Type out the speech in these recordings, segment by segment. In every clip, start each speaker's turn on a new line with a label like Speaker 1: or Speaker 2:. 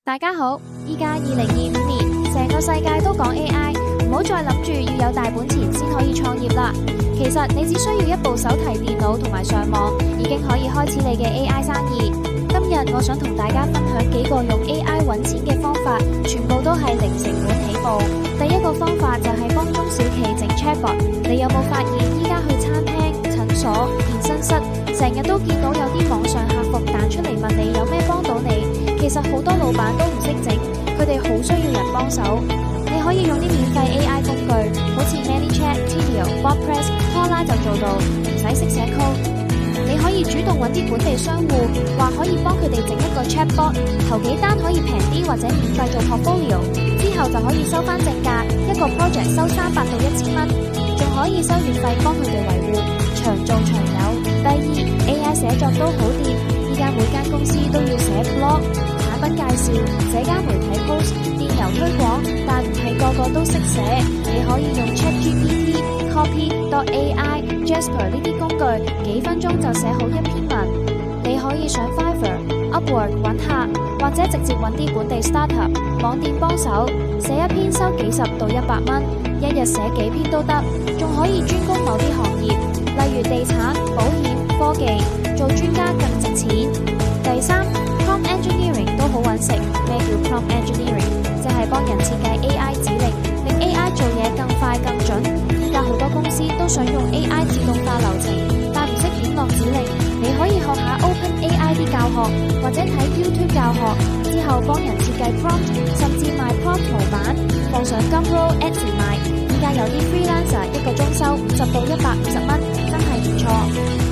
Speaker 1: 大家好，依家2025年，成個世界都講 AI，唔好再諗住要有大本錢先可以創業啦。其實你只需要一部手提電腦同埋上網，已經可以開始你嘅 AI 生意。今日我想同大家分享幾個用 AI 揾錢嘅方法，全部都係零成本起步。第一個方法就係幫中小企整 chatbot。你有冇發現依家去餐廳、診所、健身室，成日都見到有啲網上客服彈出嚟問你有咩幫到你？其實好多老闆都唔識整，佢哋好需要人幫手。你可以用啲免費 AI 工具，好似 ManyChat、Tidio、WordPress、拖拉就做到，唔使識寫 code。你可以主動揾啲本地商戶，話可以幫佢哋整一個 chatbot， 頭幾單可以平啲或者免費做 portfolio， 之後就可以收翻正價，一個 project 收300到1000蚊，仲可以收月費幫佢哋維護，長做長有。第二 AI 寫作都好掂，依家每間公司都要寫 blog、產品介紹、社交媒體 post、電郵推廣，但唔係個個都識寫。你可以用 ChatGPT、Copy.AI、Jasper 呢啲工具，幾分鐘就寫好一篇文。你可以上 Fiverr、Upwork 揾客，或者直接揾啲本地 startup 網店幫手，寫一篇收幾十到100蚊，一日寫幾篇都得。仲可以專攻某啲行業，例如地產、保險、科技，做專家更值錢。第三 Prompt Engineering 都好揾食。咩叫 Prompt Engineering？ 即係幫人設計 AI 指令，令 AI 做嘢更快更準。依家好多公司都想用 AI 自動化流程，但唔識點落指令。你可以學下 OpenAI 啲教學，或者睇 YouTube 教學，之後幫人設計 prompt， 甚至賣 prompt 模板，放上 Gumroad Etsy 賣。依家有啲 freelancer 一個鐘收50到150蚊，真係唔錯。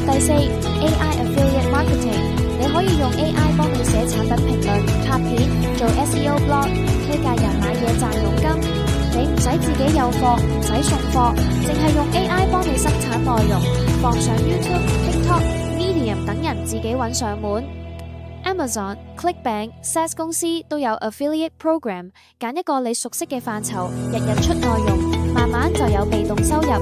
Speaker 1: 第四 AI Affiliate Marketing， 你可以用 AI 幫你寫產品評論、拍片、做 SEO blog， 推介人買嘢賺佣金。你唔使自己有貨，唔使送貨，淨係用 AI 幫你生產內容，放上 YouTube、TikTok、Medium 等人自己揾上門。Amazon、ClickBank、SaaS 公司都有 affiliate program， 揀一個你熟悉嘅範疇，日日出內容，慢慢就有被動收入。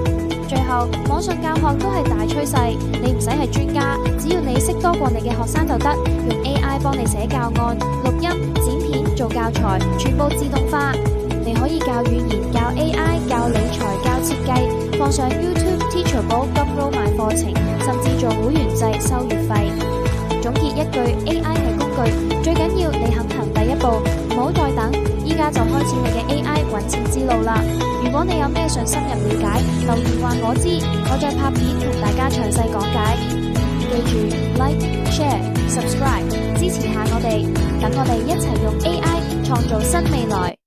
Speaker 1: 最後，網上教學都係大趨勢，你唔使係專家，只要你識多過你嘅學生就得，用 AI 幫你寫教案、錄音、剪片、做教材，全部自動化。你可以教語言、教 AI、教理財、教設計，放上 YouTube、Teachable、Gumroad 賣課程，甚至做會員制收月費。總結一句 ，AI 係工具，最緊要你肯行第一步，唔好再等，依家就開始你嘅 AI 揾錢之路啦。如果你有咩想深入了解，留言話我知，我再拍片同大家詳細講解。記住 Like、Share、Subscribe， 支持下我哋，等我哋一齊用 AI 創造新未來。